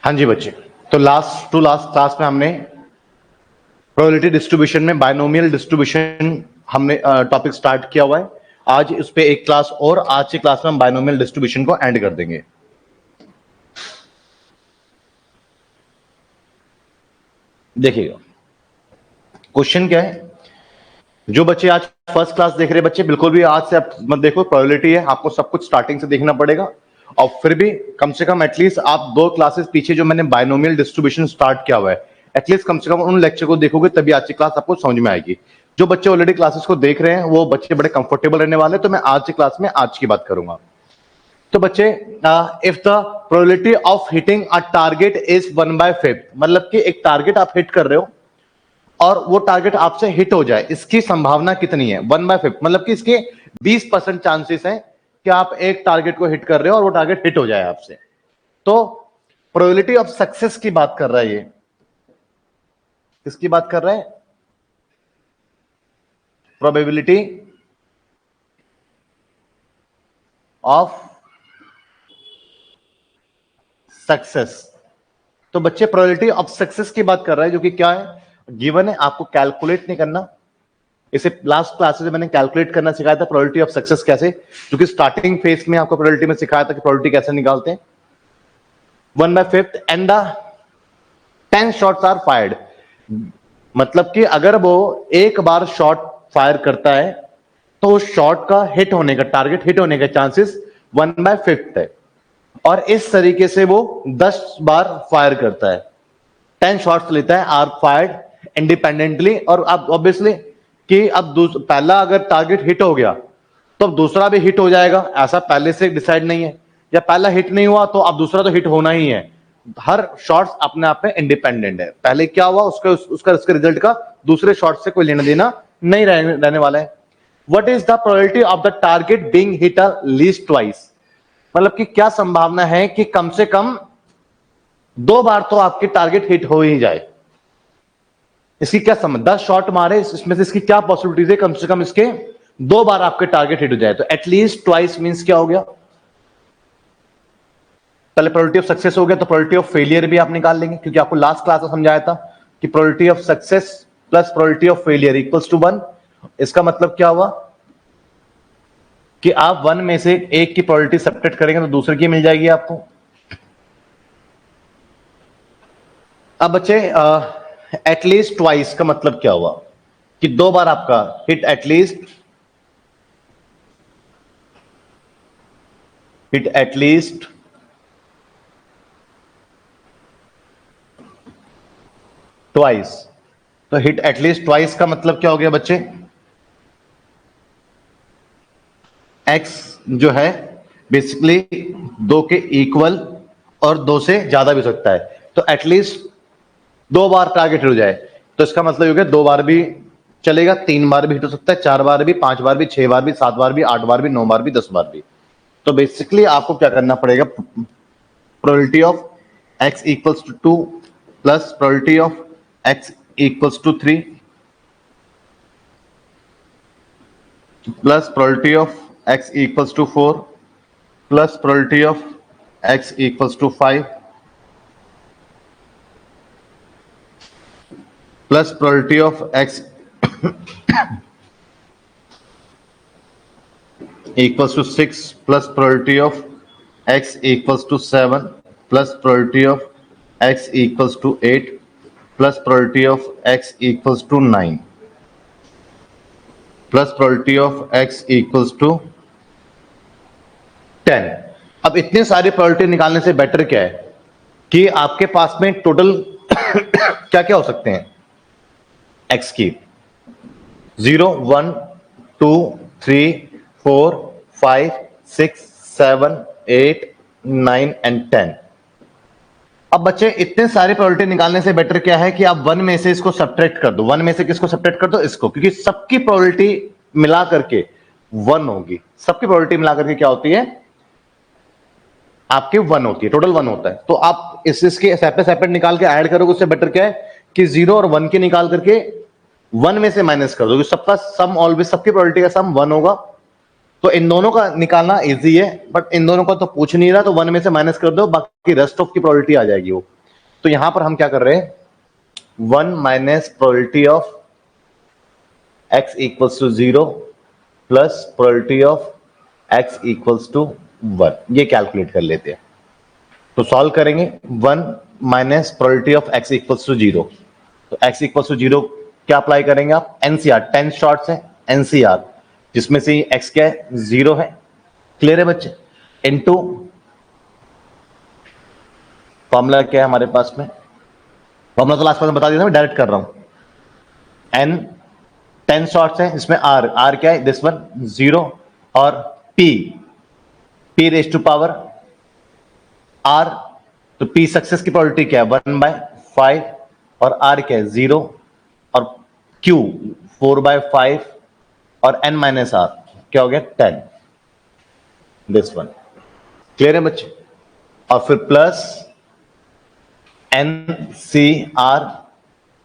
हाँ जी बच्चे, तो लास्ट क्लास में हमने प्रोबेबिलिटी डिस्ट्रीब्यूशन में बायनोमियल डिस्ट्रीब्यूशन हमने टॉपिक स्टार्ट किया हुआ है। आज इस पे एक क्लास और, आज की क्लास में हम बायनोमियल डिस्ट्रीब्यूशन को एंड कर देंगे। देखिएगा क्वेश्चन क्या है। जो बच्चे आज फर्स्ट क्लास देख रहे हैं बच्चे, बिल्कुल भी आज से आप मत देखो, प्रोबेबिलिटी है, आपको सब कुछ स्टार्टिंग से देखना पड़ेगा। और फिर भी कम से कम एटलीस्ट आप 2 क्लासेस पीछे जो मैंने बायनोमियल डिस्ट्रीब्यूशन स्टार्ट किया हुआ है, एटलीस्ट कम से कम उन लेक्चर को देखोगे तभी आज की क्लास आपको समझ में आएगी। जो बच्चे ऑलरेडी क्लासेस को देख रहे हैं वो बच्चे बड़े कंफर्टेबल रहने वाले, तो मैं आज की क्लास में आज की बात करूंगा। तो बच्चे, if the probability of hitting a target is 1/5, मतलब कि एक टारगेट आप हिट कर रहे हो और वो टारगेट आपसे हिट हो जाए, इसकी संभावना कितनी है? 1/5, मतलब कि इसके 20% चांसेस हैं कि आप एक टारगेट को हिट कर रहे हो और वो टारगेट हिट हो जाए आपसे। तो प्रोबेबिलिटी ऑफ सक्सेस की बात कर रहा है ये। किसकी बात कर रहा है? Probability of success. तो बच्चे प्रोबेबिलिटी ऑफ सक्सेस की बात कर रहा है, जो कि क्या है, गिवन है, आपको कैलकुलेट नहीं करना। इसे लास्ट क्लासेस में मैंने कैलकुलेट करना सिखाया था, प्रोबेबिलिटी ऑफ सक्सेस कैसे, क्योंकि स्टार्टिंग फेज में आपको प्रोबेबिलिटी में सिखाया था कि प्रोबेबिलिटी कैसे निकालते हैं। 1/5 and the 10 shots are fired, मतलब कि अगर वो एक बार शॉट फायर करता है तो उस शॉट का हिट होने का, टारगेट हिट होने का चांसेस 1/5 है। और इस तरीके से वो 10 बार फायर करता है, 10 शॉट्स लेता है, आर फायर्ड इंडिपेंडेंटली। और अब ऑब्वियसली कि अब पहला अगर टारगेट हिट हो गया तो अब दूसरा भी हिट हो जाएगा, ऐसा पहले से डिसाइड नहीं है। या पहला हिट नहीं हुआ तो अब दूसरा तो हिट होना ही है। हर शॉट्स अपने आप में इंडिपेंडेंट है, पहले क्या हुआ उसका रिजल्ट का दूसरे शॉट से कोई लेना देना नहीं रहने वाला है। What is the probability of the target being hit least twice, मतलब कि क्या संभावना है कि कम से कम 2 बार तो आपके टारगेट हिट हो ही जाए। इसकी क्या समझ, 10 शॉट मारे, इसमें से इसकी क्या पॉसिबिलिटीज है कम से कम इसके 2 बार आपके टारगेट हिट हो जाए। तो एटलीस्ट ट्वाइस मींस क्या हो गया, पहले प्रोबेबिलिटी ऑफ सक्सेस हो गया, तो प्रोबेबिलिटी ऑफ फेलियर भी आप निकाल लेंगे, क्योंकि आपको लास्ट क्लास में समझाया था कि probability of success plus probability of failure equals to 1। इसका मतलब क्या हुआ कि आप 1 में से एक की प्रोबेबिलिटी सब्ट्रैक्ट करेंगे तो दूसरे की मिल जाएगी आपको। अब बच्चे, एटलीस्ट ट्वाइस का मतलब क्या हुआ कि 2 बार आपका हिट एटलीस्ट ट्वाइस। तो हिट एटलीस्ट ट्वाइस का मतलब क्या हो गया बच्चे, एक्स जो है बेसिकली 2 के इक्वल और 2 से ज्यादा भी हो सकता है। तो एटलीस्ट 2 बार टारगेट हिट हो जाए, तो इसका मतलब हो गया 2 बार भी चलेगा, 3 बार भी हिट हो सकता है, 4 बार भी, 5 बार भी, 6 बार भी, 7 बार भी, 8 बार भी, 9 बार भी, 10 बार भी। तो बेसिकली आपको क्या करना पड़ेगा, probability of x equals to 2 plus probability of x equals to 3 plus probability of x equals to 4 plus probability of x equals to 5 plus probability of x equals to 6 plus probability of x equals to 7 plus probability of x equals to 8 plus probability of x equals to 9 plus probability of x equals to 10। अब इतने सारे probability निकालने से better क्या है कि आपके पास में टोटल क्या क्या हो सकते हैं x की, 0 1 2 3 4 5 6 7 8 9 एंड 10। अब बच्चे इतने सारे प्रोबेबिलिटी निकालने से बेटर क्या है कि आप 1 में से इसको सब्ट्रैक्ट कर दो। 1 में से किसको सब्ट्रैक्ट कर दो? इसको, क्योंकि सबकी प्रोबेबिलिटी मिला करके 1 होगी। सबकी प्रोबेबिलिटी मिला करके क्या होती है आपके 1 होती है, टोटल 1 होता है। तो आप इसके सेपरेट निकाल के ऐड करोगे, उससे बेटर क्या है कि 0 और 1 के निकाल करके 1 में से माइनस कर दो। सबका सम ऑलवेज, सबकी प्रोबेबिलिटी का सम 1 होगा। तो इन दोनों का निकालना इजी है, बट इन दोनों का तो पूछ नहीं रहा, तो 1 में से माइनस कर दो, बाकी रेस्ट ऑफ की प्रोबेबिलिटी आ जाएगी वो। तो यहां पर हम क्या कर रहे हैं, 1 minus probability of x equals to 0 plus probability of x equals to 1, ये कैलकुलेट कर लेते हैं। तो सॉल्व करेंगे, 1 minus probability of x equals to 0, तो x इक्वल्स टू 0 क्या अप्लाई करेंगे आप, एनसीआर, 10 शॉर्ट्स है एनसीआर, जिसमें से x क्या है, 0 है। क्लियर है बच्चे? इनटू फॉर्मूला क्या है हमारे पास में, फॉर्मूला तो लास्ट में बता दिया था, मैं डायरेक्ट कर रहा हूं। n 10 शॉर्ट्स है, इसमें r क्या है, दिस वन 0, और p raise to power r, तो p सक्सेस की प्रोबेबिलिटी क्या है, 1/5, और r क्या है, 0, और q 4/5, और n माइनस r क्या हो गया, 10, दिस वन। क्लियर है बच्चे? और फिर plus NCR,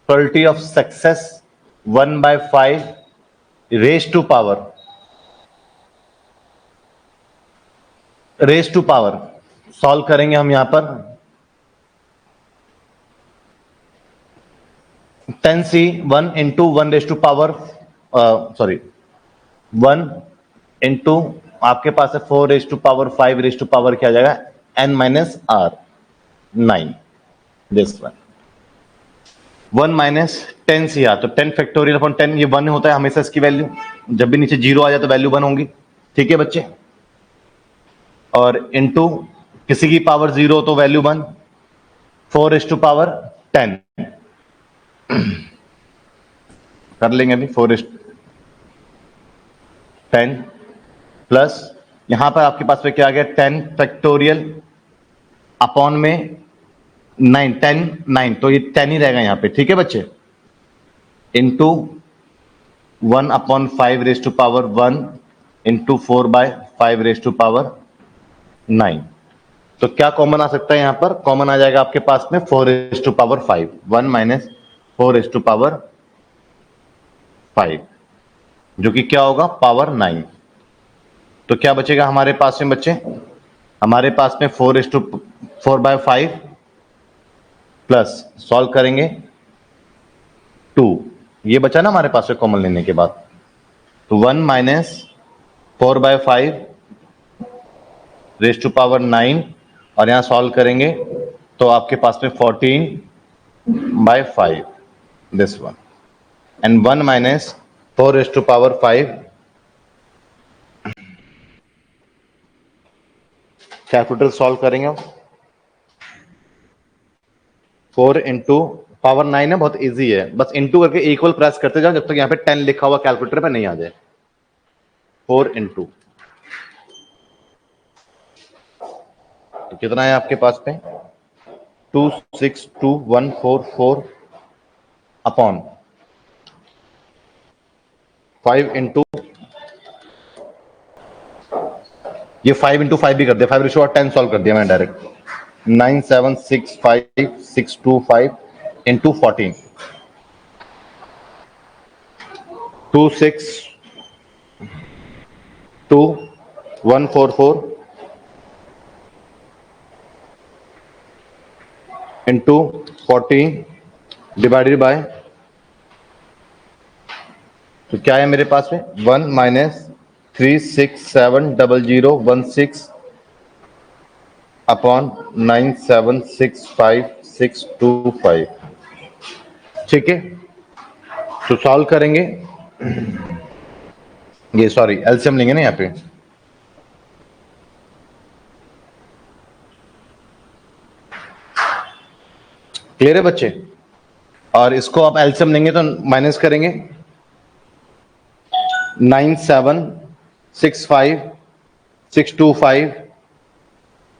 probability of success 1/5 raise to power, solve करेंगे हम यहां पर 10C 1 into 1 raise to power, sorry 1 into आपके पास है 4 raise to power 5 raise to power क्या आ जाएगा, n minus r 9, this one. 1 minus 10CR, तो 10 फैक्टोरियल अपॉन 10, ये 1 होता है हमेशा इसकी वैल्यू, जब भी नीचे 0 आ जाए तो वैल्यू 1 होंगी। ठीक है बच्चे? और इनटू किसी की पावर 0 तो वैल्यू 1, 4 रेज टू पावर 10 कर लेंगे अभी, 4 रेज 10 प्लस यहां पर आपके पास में क्या आ गया, 10 फैक्टोरियल अपॉन में 9, 10 9, तो ये 10 ही रहेगा यहां पे। ठीक है बच्चे? Into 1 upon 5 raise to power 1 into 4/5 raise to power 9, तो क्या कॉमन आ सकता है यहां पर, कॉमन आ जाएगा आपके पास में 4 raise to power 5, 1 minus 4 raise to power 5, जो कि क्या होगा, पावर 9। तो क्या बचेगा हमारे पास में बच्चे, हमारे पास में 4/5 प्लस सॉल्व करेंगे 2, ये बचा ना हमारे पास में कॉमन लेने के बाद, तो 1 माइनस 4/5 रेज टू पावर 9, और यहां सॉल्व करेंगे तो आपके पास में 14/5, this one, and 1 minus 4 raise to power 5, calculator solve करेंगे, 4 इंटू पावर 9 है, बहुत इजी है, बस इंटू करके इक्वल प्रेस करते जाओ जब तक यहां पे 10 लिखा हुआ कैलकुलेटर पे नहीं आ जाए। 4 इंटू, तो कितना है आपके पास में, 262,144 अपॉन 5 इंटू, ये 5 इंटू 5 भी कर दिया, 5 रेशो 10 सॉल्व कर दिया मैंने direct, 9765625 into 14, 262,144 into 14 divided by, तो क्या है मेरे पास में, 1 माइनस 3670016 अपॉन 9765625। ठीक है? तो सॉल्व करेंगे, ये सॉरी एलसीएम लेंगे ना यहाँ पे, क्लियर है बच्चे? और इसको आप एलसीएम लेंगे तो माइनस करेंगे, 9765625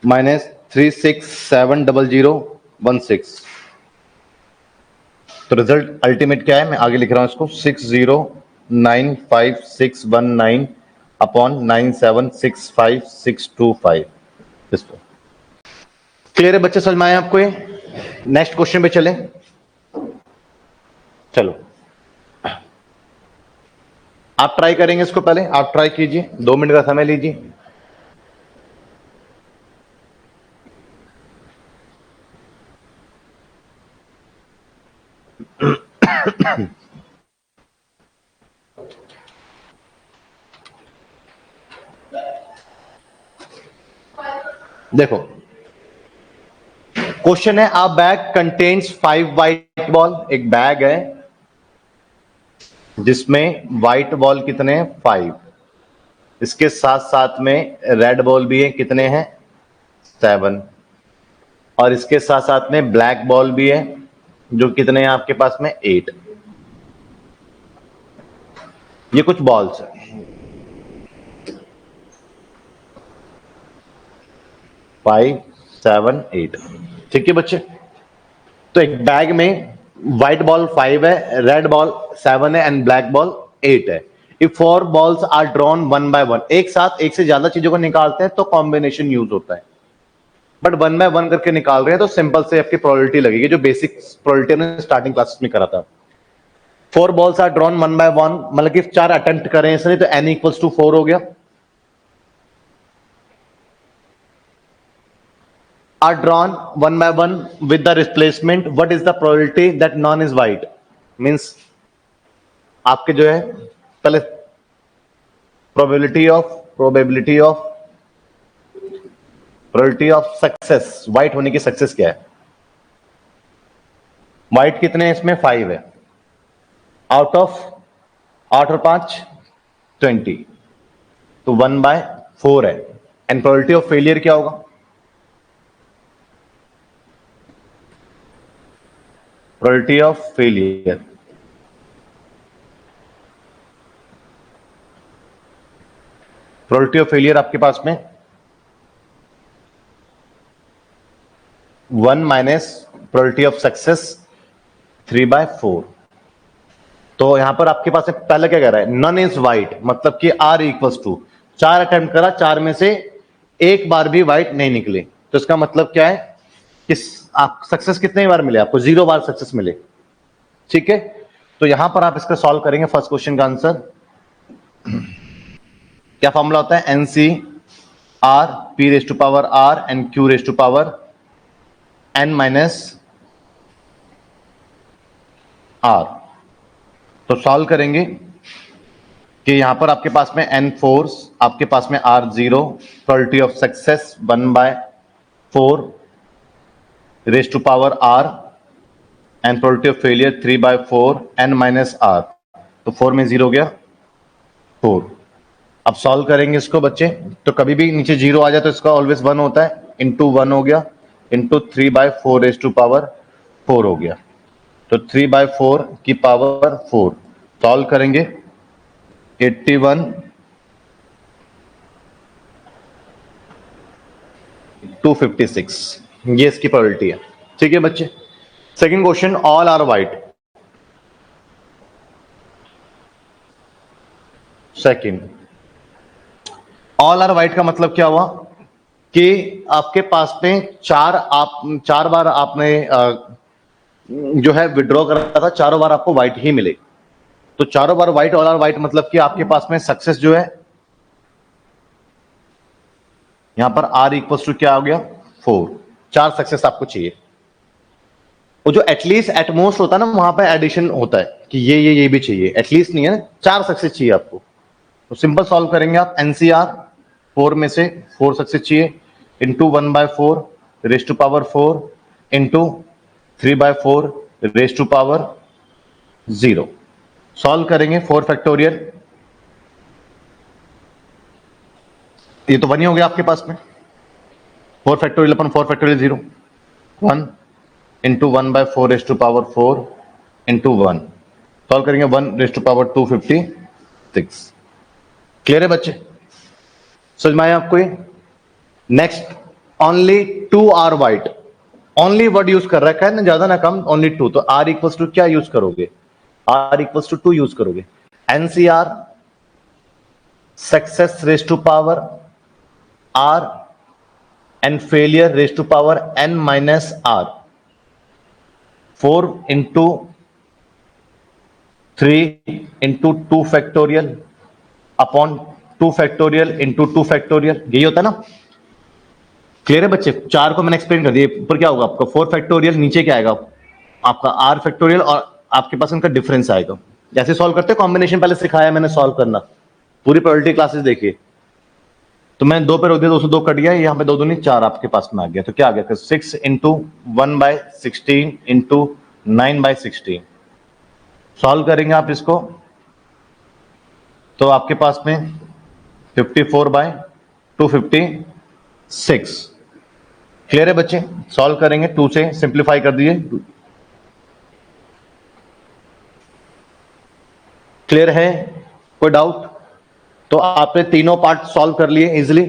माइनस 3670016, तो रिजल्ट अल्टीमेट क्या है, मैं आगे लिख रहा हूं इसको, 6095619 अपॉन 9765625। इसको क्लियर है बच्चे, समझ में आया आपको? ये नेक्स्ट क्वेश्चन पे चले, चलो आप ट्राई करेंगे इसको, पहले आप ट्राई कीजिए, 2 मिनट का समय लीजिए। देखो क्वेश्चन है, आ बैग कंटेन्स 5 व्हाइट बॉल। एक बैग है जिसमें व्हाइट बॉल कितने हैं? 5। इसके साथ साथ में रेड बॉल भी है, कितने हैं? 7। और इसके साथ साथ में ब्लैक बॉल भी है जो कितने हैं आपके पास में? 8। ये कुछ बॉल्स है, 5, 7, 8। ठीक है बच्चे, तो एक बैग में व्हाइट बॉल 5 है, रेड बॉल 7 है एंड ब्लैक बॉल 8 है। If 4 balls are drawn 1 by 1, एक साथ एक से ज्यादा चीजों को निकालते हैं तो कॉम्बिनेशन यूज होता है, बट 1 by 1 करके निकाल रहे हैं तो सिंपल से आपकी प्रोबेबिलिटी लगेगी, जो बेसिक प्रोबेबिलिटी ने स्टार्टिंग क्लासेस में करा था। 4 बॉल्स आर ड्रॉन 1 by 1, मतलब कि 4 अटेम्प्ट करें इसने तो n equals to 4 हो गया। are drawn 1 by 1 with the replacement, what is the probability that none is white? Means आपके जो है पहले probability of सक्सेस, व्हाइट होने की सक्सेस क्या है? व्हाइट कितने हैं इसमें? 5 है, आउट ऑफ 8 और 5 20, तो 1 by 4 है। एंड प्रोबेबिलिटी ऑफ फेलियर क्या होगा? Probability of failure, probability of failure आपके पास में 1 minus probability of success 3 by 4। तो यहां पर आपके पास पहला क्या कह रहा है? नन इज व्हाइट, मतलब कि आर इक्वल्स टू 4 अटेम्प्ट करा, 4 में से एक बार भी व्हाइट नहीं निकले, तो इसका मतलब क्या है? किस आप सक्सेस कितने बार मिले आपको? 0 बार सक्सेस मिले। ठीक है, तो यहां पर आप इसका सॉल्व करेंगे फर्स्ट क्वेश्चन का आंसर। क्या फॉर्मूला होता है? N c r p raise to power r and q raise to power n minus r. तो सॉल्व करेंगे कि यहां पर आपके पास में n फोर्स, आपके पास में r 0, probability of success 1 by 4 raise to power r and probability of failure 3 by 4 n minus r। तो 4 में 0 हो गया 4। अब सॉल्व करेंगे इसको बच्चे, तो कभी भी नीचे 0 आ जाए तो इसका ऑलवेज 1 होता है, इंटू 1 हो गया, into 3 by 4 raise to power 4 हो गया, तो 3 by 4 की पावर 4। सॉल्व करेंगे 81 256, ये इसकी प्रोबेबिलिटी है। ठीक है बच्चे, second question, all are white. Second, all are white का मतलब क्या हुआ कि आपके पास में चार बार आपने जो है विड्रॉ करा था, चारों बार आपको व्हाइट ही मिले, तो चारों बार व्हाइट, ऑल आर व्हाइट, मतलब कि आपके पास में सक्सेस जो है यहां पर आर इक्वल्स टू क्या हो गया? 4। 4 सक्सेस आपको चाहिए। वो जो एटलीस्ट एटमोस्ट होता है ना, वहां पर एडिशन होता है कि ये भी चाहिए, एटलीस्ट नहीं है ना, 4 सक्सेस चाहिए आपको। तो सिंपल सॉल्व करेंगे आप, एनसीआर 4 में से 4 सक्सेस चाहिए, into 1 by 4 raise to power 4 into 3 by 4 raise to power 0। Solve करेंगे 4 फैक्टोरियल, ये तो 1 ही हो गया आपके पास में, 4 factorial upon 4 factorial 0, 1 into 1 by 4 raise to power 4 into 1। Solve करेंगे 1 रेज टू पावर 256। क्लियर है बच्चे? समझ में आया आपको ये? Next, only 2 are white. Only word use कर रखा है ना, ज्यादा ना कम, ओनली 2, तो आर इक्वल्स टू क्या यूज करोगे? आर इक्वल्स टू 2 यूज करोगे। N c r success raise to power r and failure raise to power n minus r. 4 into 3 into 2 factorial upon 2 factorial into 2 factorial, यही होता है ना? क्लियर है बच्चे? 4 को मैंने एक्सप्लेन कर दिया। ऊपर क्या होगा आपका 4 फैक्टोरियल, नीचे क्या आएगा आपका r फैक्टोरियल, और आपके पास इनका डिफरेंस आएगा। जैसे सॉल्व करते हैं कॉम्बिनेशन, पहले सिखाया मैंने सॉल्व करना, पूरी प्रोबेबिलिटी क्लासेस देखिए। तो मैंने 2 पे रोक दिया, 202 कट गया, यहाँ पे 2 दूनी 4 आपके पास में आ गया। तो क्या आ गया? 6 इंटू 1/16 इंटू 9/16। सॉल्व करेंगे आप इसको तो आपके पास में 54/256। क्लियर है बच्चे? सॉल्व करेंगे, 2 से सिंप्लीफाई कर दिए। क्लियर है? कोई डाउट? तो आपने तीनों पार्ट सॉल्व कर लिए इजिली।